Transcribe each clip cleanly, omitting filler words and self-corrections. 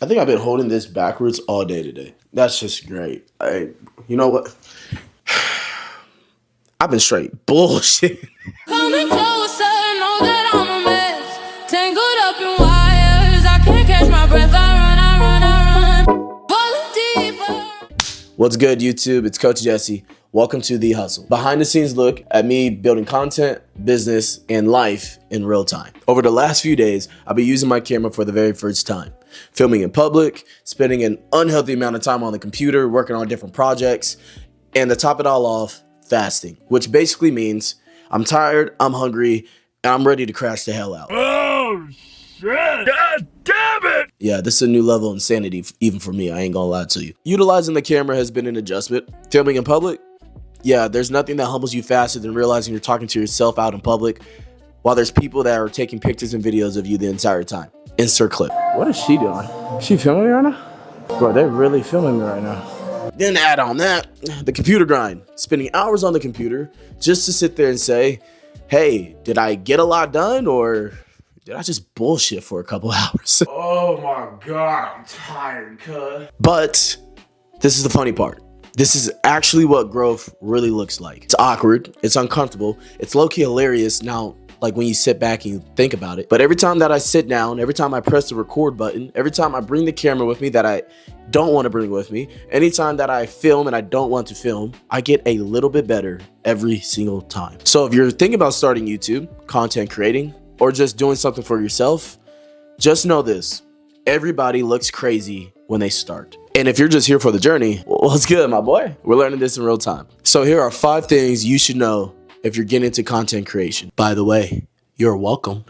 I think I've been holding this backwards all day today. That's just great. You know what? I've been straight bullshit. Coming closer, know that I'm a mess. Tangled up in wires, I can't catch my breath. I run. Falling deeper. What's good, YouTube? It's Coach Jesse. Welcome to The Hustle. Behind the scenes look at me building content, business, and life in real time. Over the last few days, I've been using my camera for the very first time. Filming in public, spending an unhealthy amount of time on the computer, working on different projects, and to top it all off, fasting, which basically means I'm tired, I'm hungry, and I'm ready to crash the hell out. Oh, shit! God damn it! Yeah, this is a new level of insanity, even for me, I ain't gonna lie to you. Utilizing the camera has been an adjustment. Filming in public, yeah, there's nothing that humbles you faster than realizing you're talking to yourself out in public while there's people that are taking pictures and videos of you the entire time. Insert clip. What is she doing? She filming me right now? Bro, they're really filming me right now. Then add on that, the computer grind. Spending hours on the computer just to sit there and say, hey, did I get a lot done or did I just bullshit for a couple hours? Oh my God, I'm tired, cuz. But this is the funny part. This is actually what growth really looks like. It's awkward, it's uncomfortable, it's low-key hilarious now, like when you sit back and you think about it. But every time that I sit down, every time I press the record button, every time I bring the camera with me that I don't want to bring with me, anytime that I film and I don't want to film, I get a little bit better every single time. So if you're thinking about starting YouTube, content creating, or just doing something for yourself, just know this: everybody looks crazy when they start. And if you're just here for the journey, well, it's good, my boy. We're learning this in real time. So here are 5 things you should know if you're getting into content creation. By the way, you're welcome.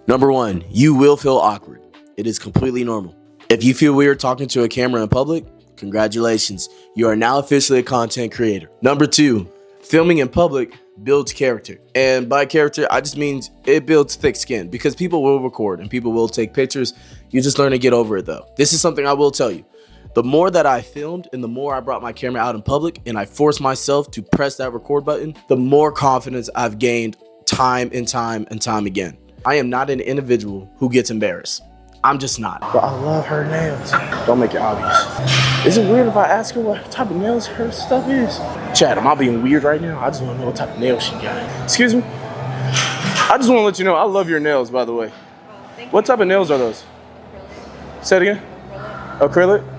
Number 1, you will feel awkward. It is completely normal. If you feel weird talking to a camera in public, congratulations. You are now officially a content creator. Number 2, filming in public builds character. And by character, I just mean it builds thick skin because people will record and people will take pictures. You just learn to get over it though. This is something I will tell you. The more that I filmed and the more I brought my camera out in public and I forced myself to press that record button, the more confidence I've gained time and time and time again. I am not an individual who gets embarrassed. I'm just not. Bro, I love her nails. Don't make it obvious. Is it weird if I ask her what type of nails her stuff is? Chad, am I being weird right now? I just want to know what type of nails she got. Excuse me? I just want to let you know, I love your nails, by the way. What type of nails are those? Say it again? Acrylic?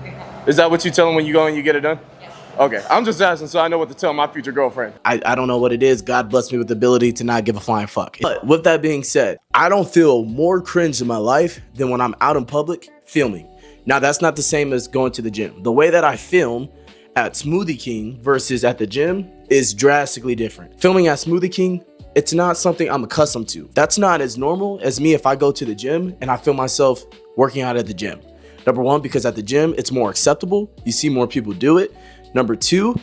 Is that what you tell them when you go and you get it done? Yes. Okay, I'm just asking so I know what to tell my future girlfriend. I don't know what it is. God blessed me with the ability to not give a flying fuck. But with that being said, I don't feel more cringe in my life than when I'm out in public filming. Now, that's not the same as going to the gym. The way that I film at Smoothie King versus at the gym is drastically different. Filming at Smoothie King, it's not something I'm accustomed to. That's not as normal as me if I go to the gym and I film myself working out at the gym. Number 1, because at the gym, it's more acceptable. You see more people do it. Number 2,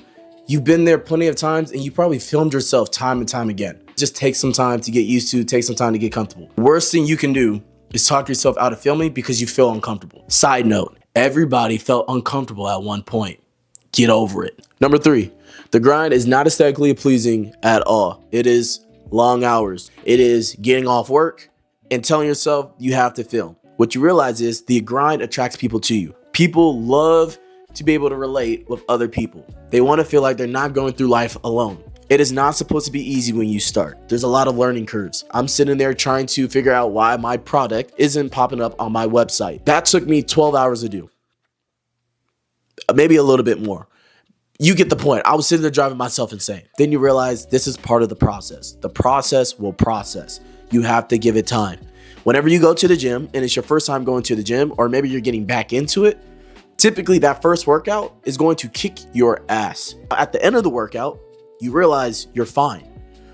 you've been there plenty of times and you probably filmed yourself time and time again. Just take some time to get used to, take some time to get comfortable. Worst thing you can do is talk yourself out of filming because you feel uncomfortable. Side note, everybody felt uncomfortable at one point. Get over it. Number 3, the grind is not aesthetically pleasing at all. It is long hours. It is getting off work and telling yourself you have to film. What you realize is the grind attracts people to you. People love to be able to relate with other people. They want to feel like they're not going through life alone. It is not supposed to be easy when you start. There's a lot of learning curves. I'm sitting there trying to figure out why my product isn't popping up on my website. That took me 12 hours to do. Maybe a little bit more. You get the point. I was sitting there driving myself insane. Then you realize this is part of the process. The process will process. You have to give it time. Whenever you go to the gym and it's your first time going to the gym, or maybe you're getting back into it, typically that first workout is going to kick your ass. At the end of the workout, you realize you're fine.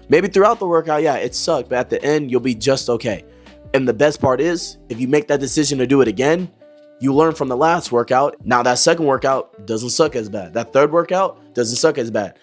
Maybe throughout the workout, yeah, it sucked, but at the end, you'll be just okay. And the best part is, if you make that decision to do it again, you learn from the last workout. Now that second workout doesn't suck as bad. That third workout doesn't suck as bad.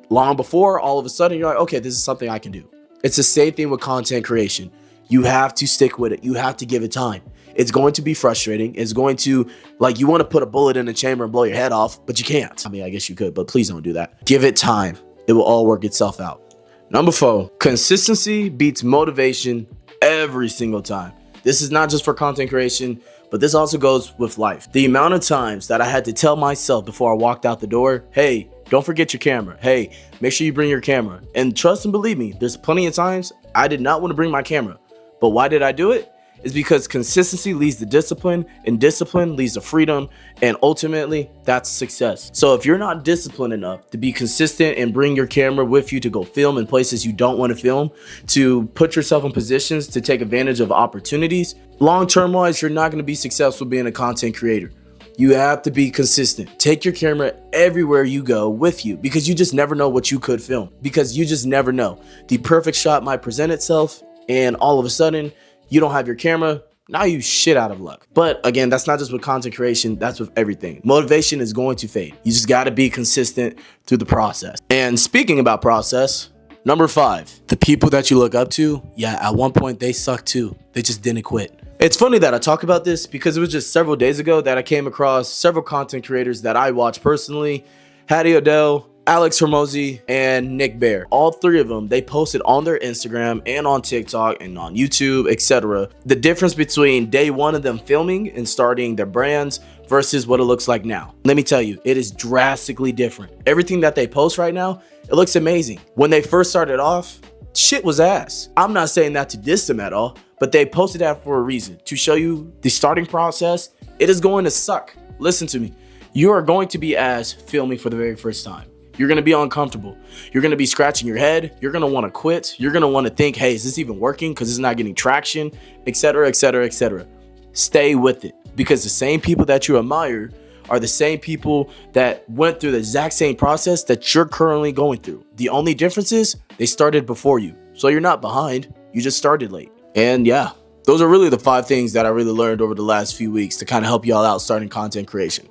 Long before, all of a sudden, you're like, okay, this is something I can do. It's the same thing with content creation. You have to stick with it. You have to give it time. It's going to be frustrating. It's going to, like, you want to put a bullet in the chamber and blow your head off, but you can't. I mean, I guess you could, but please don't do that. Give it time. It will all work itself out. Number 4, consistency beats motivation every single time. This is not just for content creation, But this also goes with life. The amount of times that I had to tell myself before I walked out the door, hey, don't forget your camera. Hey, make sure you bring your camera. And trust and believe me, there's plenty of times I did not want to bring my camera. But why did I do it? It's because consistency leads to discipline, and discipline leads to freedom, and ultimately that's success. So if you're not disciplined enough to be consistent and bring your camera with you to go film in places you don't want to film, to put yourself in positions to take advantage of opportunities, long-term wise, you're not going to be successful being a content creator. You have to be consistent. Take your camera everywhere you go with you, because you just never know what you could film, because you just never know. The perfect shot might present itself, and all of a sudden you don't have your camera. Now you shit out of luck. But again, that's not just with content creation, that's with everything. Motivation is going to fade. You just got to be consistent through the process. And speaking about process, number 5, the people that you look up to, yeah, at one point they suck too. They just didn't quit. It's funny that I talk about this because it was just several days ago that I came across several content creators that I watch personally. Hattie Odell, Alex Hormozy, and Nick Bear. All 3 of them, they posted on their Instagram and on TikTok and on YouTube, etc. the difference between day 1 of them filming and starting their brands versus what it looks like now. Let me tell you, it is drastically different. Everything that they post right now, it looks amazing. When they first started off, shit was ass. I'm not saying that to diss them at all, but they posted that for a reason, to show you the starting process. It is going to suck. Listen to me. You are going to be ass filming for the very first time. You're going to be uncomfortable. You're going to be scratching your head. You're going to want to quit. You're going to want to think, hey, is this even working? Because it's not getting traction, etc., etc., etc. Stay with it, because the same people that you admire are the same people that went through the exact same process that you're currently going through. The only difference is they started before you. So you're not behind. You just started late. And yeah, those are really the 5 things that I really learned over the last few weeks to kind of help y'all out starting content creation.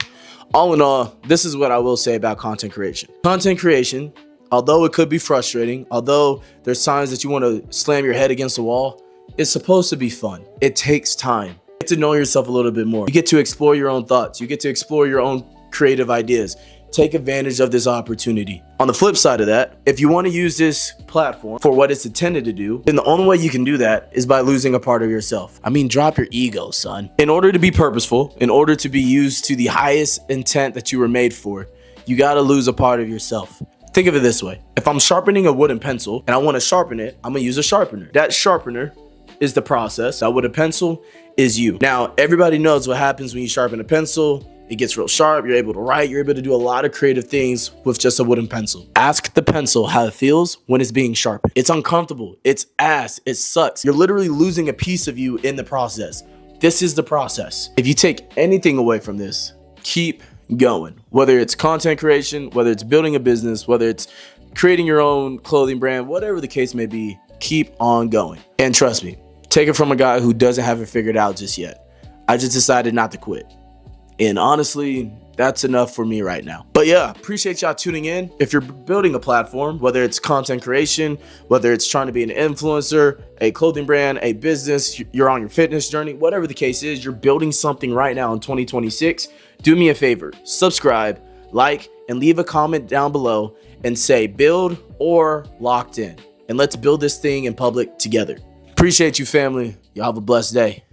All in all, this is what I will say about content creation. Content creation, although it could be frustrating, although there's times that you want to slam your head against the wall, it's supposed to be fun. It takes time. You get to know yourself a little bit more. You get to explore your own thoughts. You get to explore your own creative ideas. Take advantage of this opportunity. On the flip side of that, if you want to use this platform for what it's intended to do, then the only way you can do that is by losing a part of yourself. I mean, drop your ego, son. In order to be purposeful, in order to be used to the highest intent that you were made for, you got to lose a part of yourself. Think of it this way. If I'm sharpening a wooden pencil and I want to sharpen it, I'm going to use a sharpener. That sharpener is the process. That wooden pencil is you. Now, everybody knows what happens when you sharpen a pencil. It gets real sharp. You're able to write. You're able to do a lot of creative things with just a wooden pencil. Ask the pencil how it feels when it's being sharpened. It's uncomfortable. It's ass. It sucks. You're literally losing a piece of you in the process. This is the process. If you take anything away from this, keep going. Whether it's content creation, whether it's building a business, whether it's creating your own clothing brand, whatever the case may be, keep on going. And trust me, take it from a guy who doesn't have it figured out just yet. I just decided not to quit. And honestly, that's enough for me right now. But yeah, appreciate y'all tuning in. If you're building a platform, whether it's content creation, whether it's trying to be an influencer, a clothing brand, a business, you're on your fitness journey, whatever the case is, you're building something right now in 2026, do me a favor, subscribe, like, and leave a comment down below and say build or locked in. And let's build this thing in public together. Appreciate you, family. Y'all have a blessed day.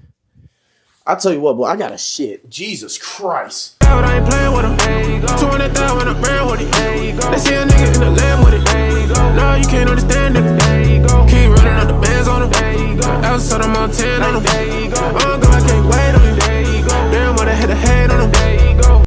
I'll tell you what, boy, I got a shit. Jesus Christ. I ain't playing with him. 200,000 when I ran with it. They see a nigga in the land with it. No, you can't understand it. Keep running up the bands on him. Outside of Montana on him.